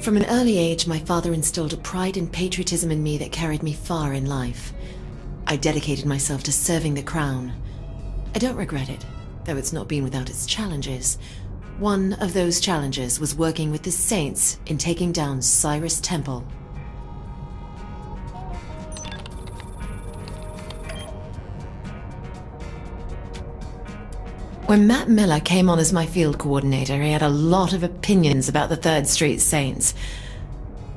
From an early age, my father instilled a pride and patriotism in me that carried me far in life. I dedicated myself to serving the crown. I don't regret it, though it's not been without its challenges. One of those challenges was working with the Saints in taking down Cyrus Temple. When Matt Miller came on as my field coordinator, he had a lot of opinions about the 3rd Street Saints.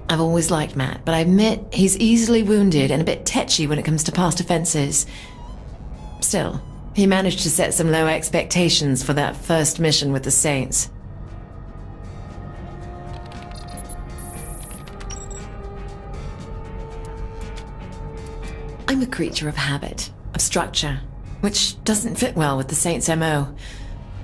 I've always liked Matt, but I admit he's easily wounded and a bit tetchy when it comes to past offenses. Still, he managed to set some low expectations for that first mission with the Saints. I'm a creature of habit, of structure, which doesn't fit well with the Saints' MO.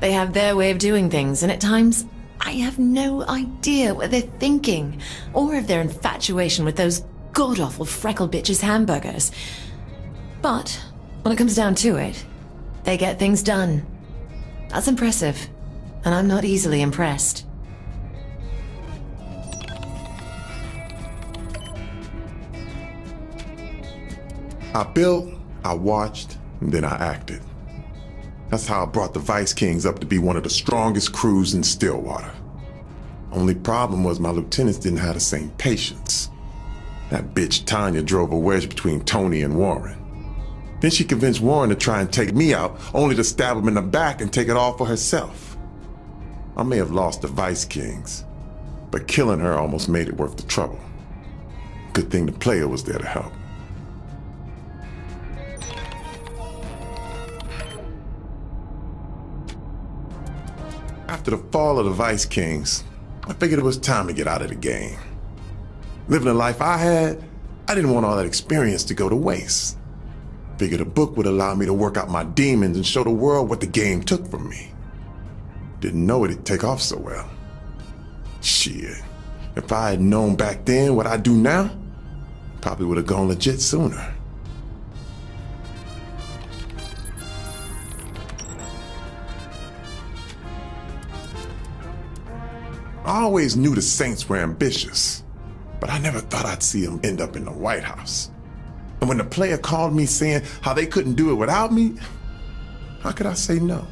They have their way of doing things, and at times, I have no idea what they're thinking, or of their infatuation with those god-awful freckled bitches' hamburgers. But, when it comes down to it, they get things done. That's impressive, and I'm not easily impressed. I built, I watched, and then I acted. That's how I brought the Vice Kings up to be one of the strongest crews in Stillwater. Only problem was my lieutenants didn't have the same patience. That bitch Tanya drove a wedge between Tony and Warren. Then she convinced Warren to try and take me out, only to stab him in the back and take it all for herself. I may have lost the Vice Kings, but killing her almost made it worth the trouble. Good thing the player was there to help. After the fall of the Vice Kings, I figured it was time to get out of the game. Living the life I had, I didn't want all that experience to go to waste. Figured a book would allow me to work out my demons and show the world what the game took from me. Didn't know it'd take off so well. Shit, if I had known back then what I do now, probably would have gone legit sooner. I always knew the Saints were ambitious, but I never thought I'd see them end up in the White House. And when the player called me saying how they couldn't do it without me, how could I say no?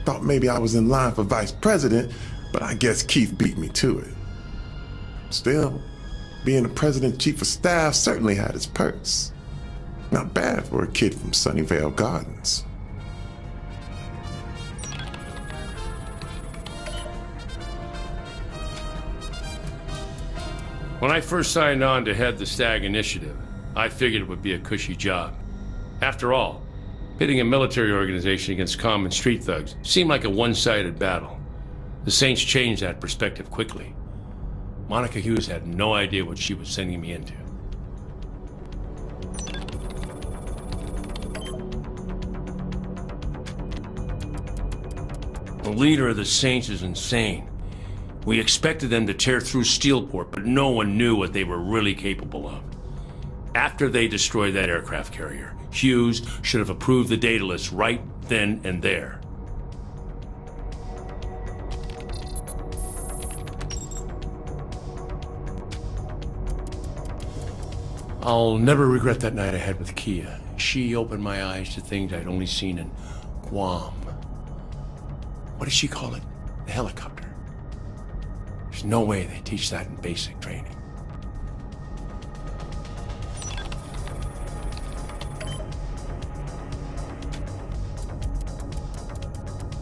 Thought maybe I was in line for vice president, but I guess Keith beat me to it. Still, being the president chief of staff certainly had its perks. Not bad for a kid from Sunnyvale Gardens. When I first signed on to head the Stag Initiative, I figured it would be a cushy job. After all, pitting a military organization against common street thugs seemed like a one-sided battle. The Saints changed that perspective quickly. Monica Hughes had no idea what she was sending me into. The leader of the Saints is insane. We expected them to tear through Steelport, but no one knew what they were really capable of. After they destroyed that aircraft carrier, Hughes should have approved the data list right then and there. I'll never regret that night I had with Kia. She opened my eyes to things I'd only seen in Guam. What does she call it? The helicopter. There's no way they teach that in basic training.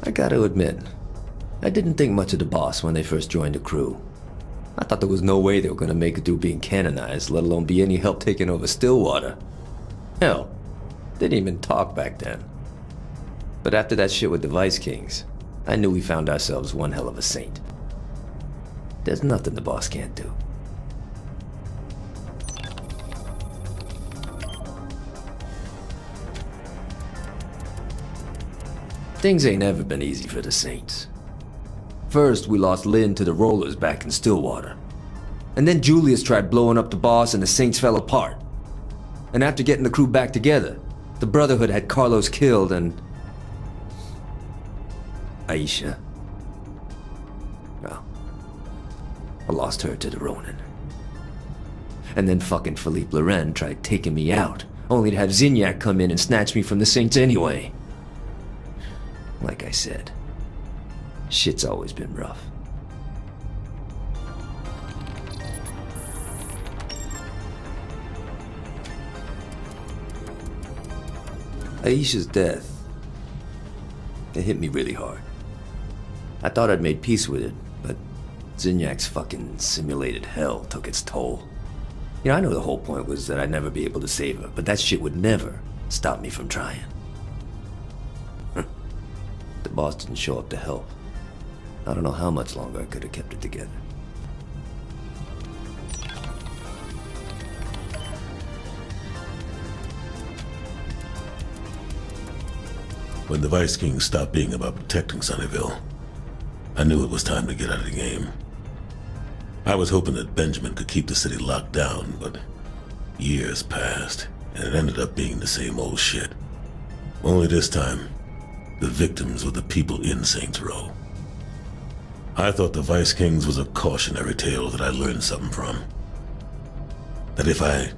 I gotta admit, I didn't think much of the boss when they first joined the crew. I thought there was no way they were gonna make it through being canonized, let alone be any help taking over Stillwater. Hell, they didn't even talk back then. But after that shit with the Vice Kings, I knew we found ourselves one hell of a saint. There's nothing the boss can't do. Things ain't ever been easy for the Saints. First, we lost Lynn to the Rollers back in Stillwater. And then Julius tried blowing up the boss and the Saints fell apart. And after getting the crew back together, the Brotherhood had Carlos killed and... Aisha. Well, I lost her to the Ronin. And then fucking Philippe Loren tried taking me out, only to have Zinyak come in and snatch me from the Saints anyway. Like I said, shit's always been rough. Aisha's death, it hit me really hard. I thought I'd made peace with it, but Zinyak's fucking simulated hell took its toll. You know, I know the whole point was that I'd never be able to save her, but that shit would never stop me from trying. The boss didn't show up to help. I don't know how much longer I could have kept it together. When the Vice King stopped being about protecting Sunnyvale, I knew it was time to get out of the game. I was hoping that Benjamin could keep the city locked down, but years passed, and it ended up being the same old shit. Only this time, the victims were the people in Saints Row. I thought the Vice Kings was a cautionary tale that I learned something from. That if I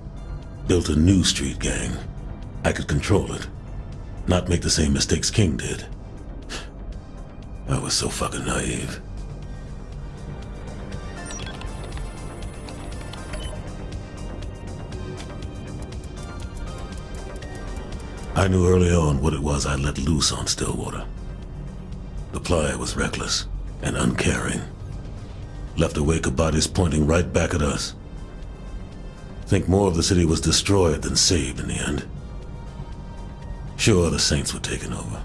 built a new street gang, I could control it, not make the same mistakes King did. I was so fucking naive. I knew early on what it was I let loose on Stillwater. The Ply was reckless and uncaring. Left a wake of bodies pointing right back at us. Think more of the city was destroyed than saved in the end. Sure, the Saints were taken over,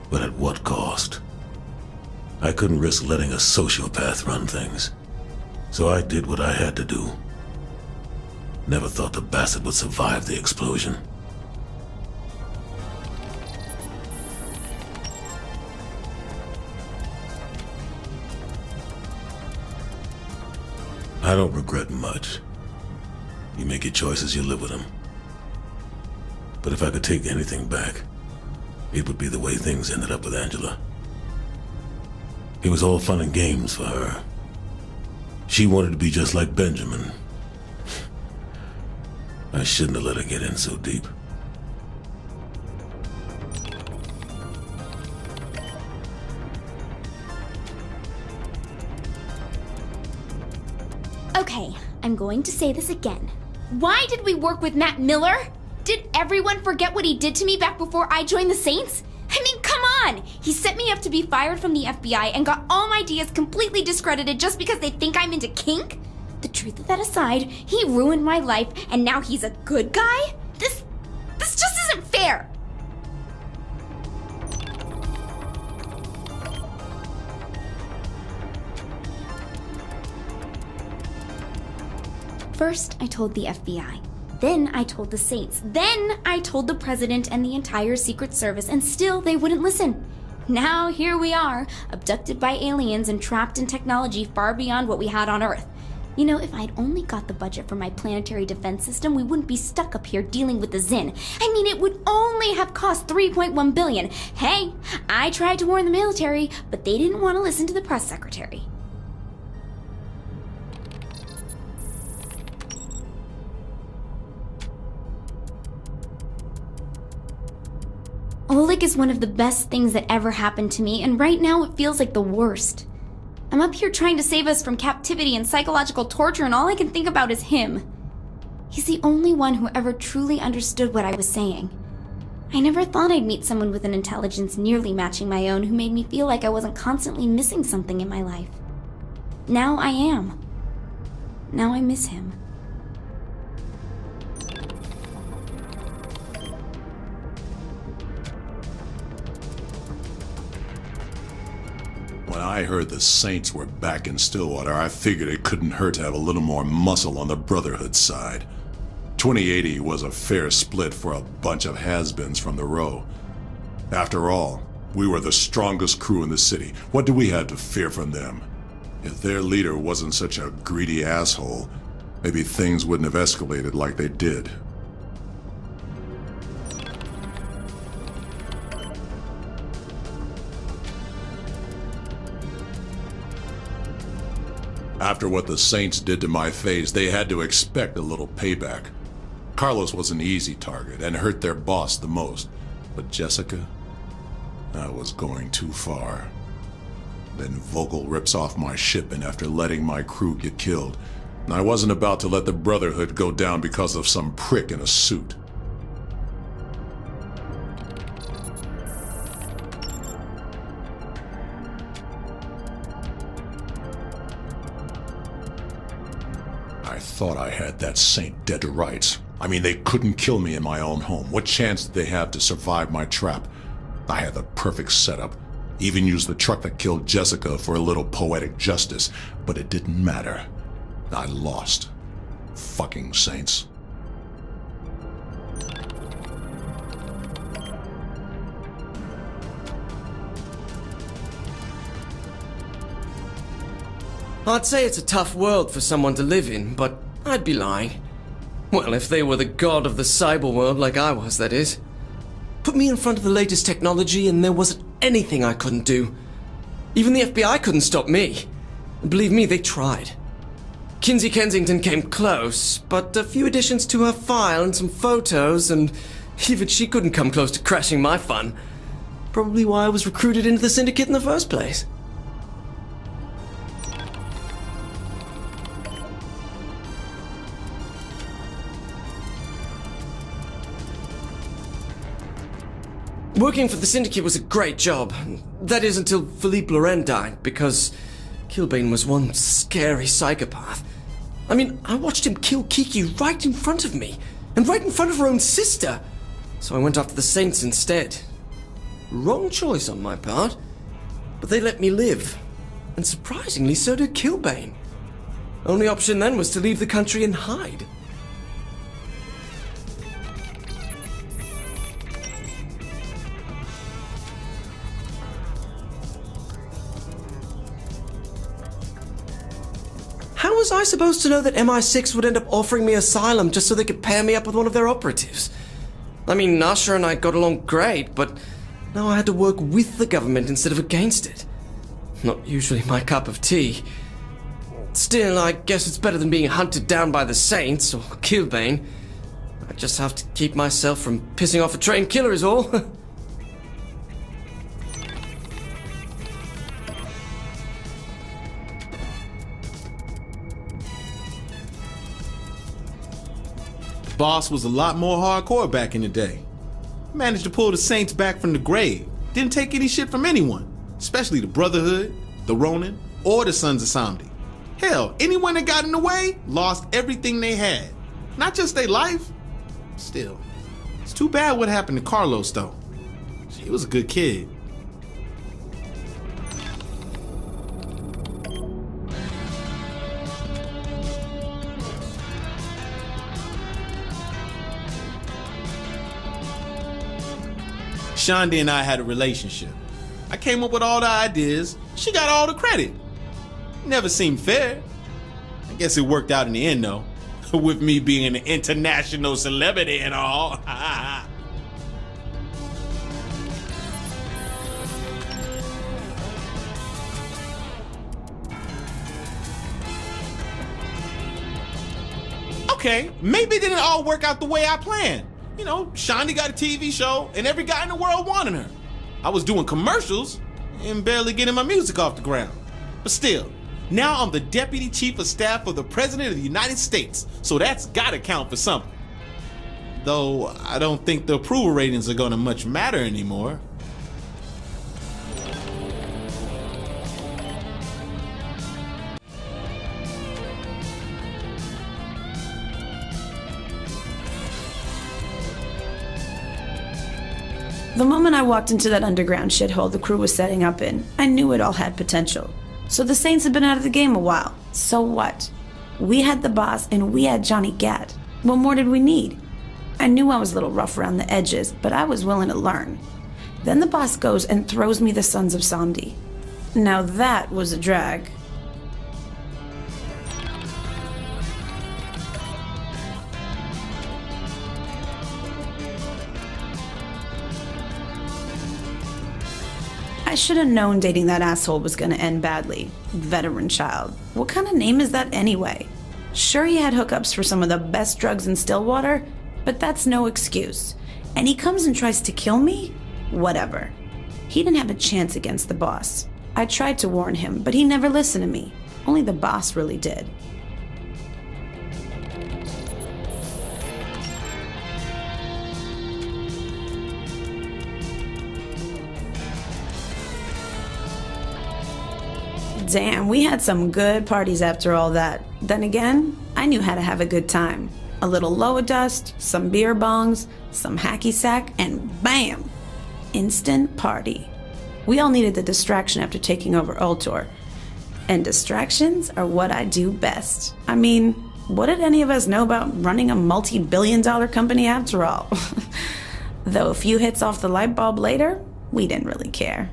but at what cost? I couldn't risk letting a sociopath run things, so I did what I had to do. Never thought the bastard would survive the explosion. I don't regret much. You make your choices, you live with them. But if I could take anything back, it would be the way things ended up with Angela. It was all fun and games for her. She wanted to be just like Benjamin. I shouldn't have let her get in so deep. Okay, I'm going to say this again. Why did we work with Matt Miller? Did everyone forget what he did to me back before I joined the Saints? I mean, come on! He set me up to be fired from the FBI and got all my ideas completely discredited just because they think I'm into kink? The truth of that aside, he ruined my life and now he's a good guy? This just isn't fair! First, I told the FBI. Then I told the Saints. Then I told the President and the entire Secret Service, and still they wouldn't listen. Now here we are, abducted by aliens and trapped in technology far beyond what we had on Earth. You know, if I'd only got the budget for my planetary defense system, we wouldn't be stuck up here dealing with the Zin. I mean, it would only have cost $3.1 billion. Hey, I tried to warn the military, but they didn't want to listen to the press secretary. Oleg is one of the best things that ever happened to me, and right now it feels like the worst. I'm up here trying to save us from captivity and psychological torture, and all I can think about is him. He's the only one who ever truly understood what I was saying. I never thought I'd meet someone with an intelligence nearly matching my own who made me feel like I wasn't constantly missing something in my life. Now I am. Now I miss him. When I heard the Saints were back in Stillwater, I figured it couldn't hurt to have a little more muscle on the Brotherhood side. 2080 was a fair split for a bunch of has-beens from the row. After all, we were the strongest crew in the city. What do we have to fear from them? If their leader wasn't such a greedy asshole, maybe things wouldn't have escalated like they did. After what the Saints did to my face, they had to expect a little payback. Carlos was an easy target and hurt their boss the most. But Jessica, I was going too far. Then Vogel rips off my shipment after letting my crew get killed. And I wasn't about to let the Brotherhood go down because of some prick in a suit. I thought I had that saint dead to rights. I mean, they couldn't kill me in my own home. What chance did they have to survive my trap? I had the perfect setup. Even used the truck that killed Jessica for a little poetic justice. But it didn't matter. I lost. Fucking saints. I'd say it's a tough world for someone to live in, but I'd be lying. Well, if they were the god of the cyber world like I was, that is. Put me in front of the latest technology and there wasn't anything I couldn't do. Even the FBI couldn't stop me. Believe me, they tried. Kinsey Kensington came close, but a few additions to her file and some photos, and even she couldn't come close to crashing my fun. Probably why I was recruited into the syndicate in the first place. Working for the Syndicate was a great job. That is until Philippe Loren died, because Kilbane was one scary psychopath. I mean, I watched him kill Kiki right in front of me, and right in front of her own sister. So I went after the Saints instead. Wrong choice on my part, but they let me live. And surprisingly, so did Kilbane. Only option then was to leave the country and hide. How was I supposed to know that MI6 would end up offering me asylum just so they could pair me up with one of their operatives? I mean, Nasha and I got along great, but now I had to work with the government instead of against it. Not usually my cup of tea. Still, I guess it's better than being hunted down by the Saints or Kilbane. I just have to keep myself from pissing off a trained killer is all. Boss was a lot more hardcore back in the day. Managed to pull the Saints back from the grave. Didn't take any shit from anyone, especially the Brotherhood, the Ronin, or the Sons of Samdi. Hell, anyone that got in the way lost everything they had. Not just their life. Still, it's too bad what happened to Carlos though. He was a good kid. Shonda and I had a relationship. I came up with all the ideas. She got all the credit. Never seemed fair. I guess it worked out in the end though. With me being an international celebrity and all. Okay, maybe it didn't all work out the way I planned. You know, Shonda got a TV show and every guy in the world wanted her. I was doing commercials and barely getting my music off the ground. But still, now I'm the Deputy Chief of Staff of the President of the United States, so that's gotta count for something. Though I don't think the approval ratings are gonna much matter anymore. The moment I walked into that underground shithole the crew was setting up in, I knew it all had potential. So the Saints had been out of the game a while. So what? We had the boss and we had Johnny Gat. What more did we need? I knew I was a little rough around the edges, but I was willing to learn. Then the boss goes and throws me the Sons of Samdi. Now that was a drag. I should have known dating that asshole was gonna end badly. Veteran child. What kind of name is that anyway? Sure, he had hookups for some of the best drugs in Stillwater, but that's no excuse. And he comes and tries to kill me? Whatever. He didn't have a chance against the boss. I tried to warn him, but he never listened to me. Only the boss really did. Damn, we had some good parties after all that. Then again, I knew how to have a good time. A little Loa dust, some beer bongs, some hacky sack, and bam! Instant party. We all needed the distraction after taking over Ultor. And distractions are what I do best. I mean, what did any of us know about running a multi-billion-dollar company after all? Though a few hits off the light bulb later, we didn't really care.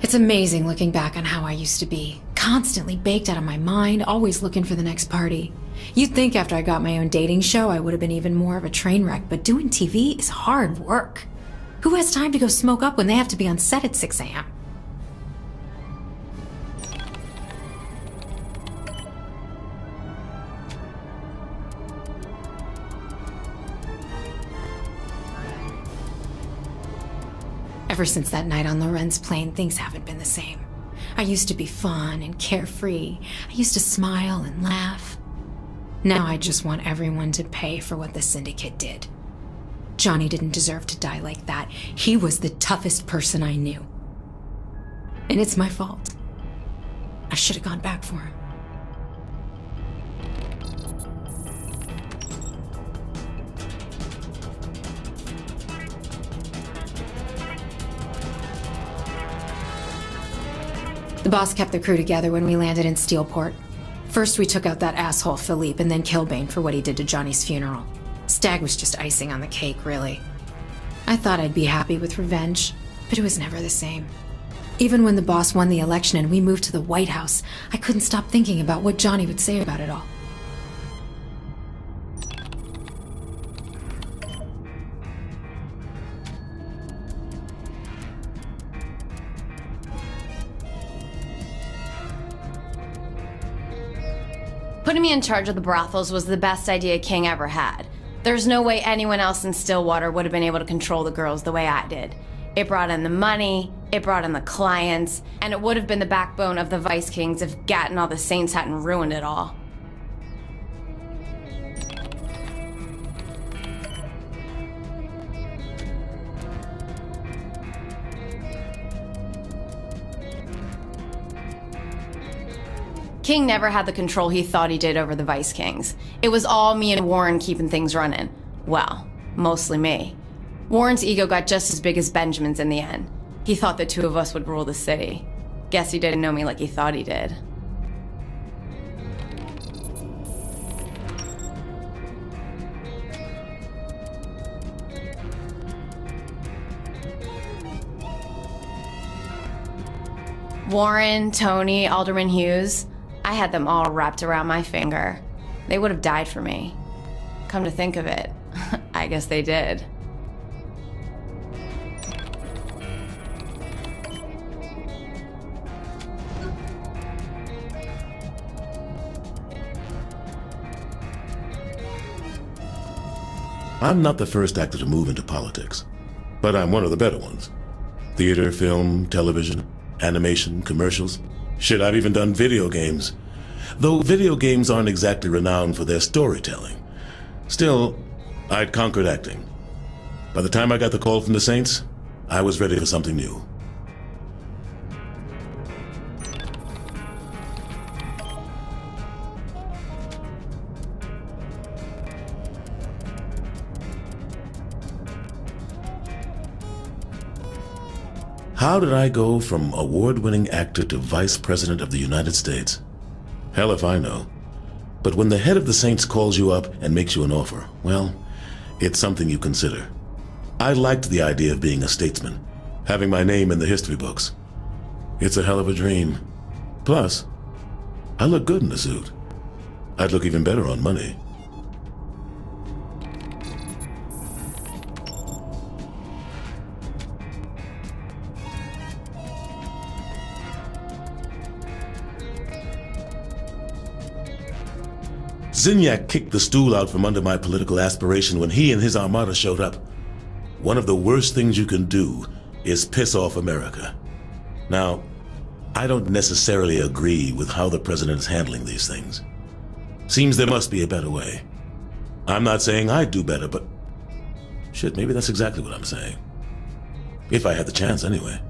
It's amazing looking back on how I used to be. Constantly baked out of my mind, always looking for the next party. You'd think after I got my own dating show I would have been even more of a train wreck, but doing TV is hard work. Who has time to go smoke up when they have to be on set at 6 a.m.? Ever since that night on Loren's plane, things haven't been the same. I used to be fun and carefree. I used to smile and laugh. Now I just want everyone to pay for what the Syndicate did. Johnny didn't deserve to die like that. He was the toughest person I knew. And it's my fault. I should have gone back for him. The boss kept the crew together when we landed in Steelport. First we took out that asshole Philippe and then Kilbane for what he did to Johnny's funeral. Stag was just icing on the cake, really. I thought I'd be happy with revenge, but it was never the same. Even when the boss won the election and we moved to the White House, I couldn't stop thinking about what Johnny would say about it all. Putting me in charge of the brothels was the best idea King ever had. There's no way anyone else in Stillwater would have been able to control the girls the way I did. It brought in the money, it brought in the clients, and it would have been the backbone of the Vice Kings if Gat and all the Saints hadn't ruined it all. King never had the control he thought he did over the Vice Kings. It was all me and Warren keeping things running. Well, mostly me. Warren's ego got just as big as Benjamin's in the end. He thought the two of us would rule the city. Guess he didn't know me like he thought he did. Warren, Tony, Alderman Hughes, I had them all wrapped around my finger. They would have died for me. Come to think of it, I guess they did. I'm not the first actor to move into politics, but I'm one of the better ones. Theater, film, television, animation, commercials. Shit, I've even done video games. Though video games aren't exactly renowned for their storytelling. Still, I'd conquered acting. By the time I got the call from the Saints, I was ready for something new. How did I go from award-winning actor to Vice President of the United States? Hell if I know. But when the head of the Saints calls you up and makes you an offer, well, it's something you consider. I liked the idea of being a statesman, having my name in the history books. It's a hell of a dream. Plus, I look good in a suit. I'd look even better on money. Zinyak kicked the stool out from under my political aspiration when he and his armada showed up. One of the worst things you can do is piss off America. Now, I don't necessarily agree with how the president is handling these things. Seems there must be a better way. I'm not saying I'd do better, but shit, maybe that's exactly what I'm saying. If I had the chance, anyway.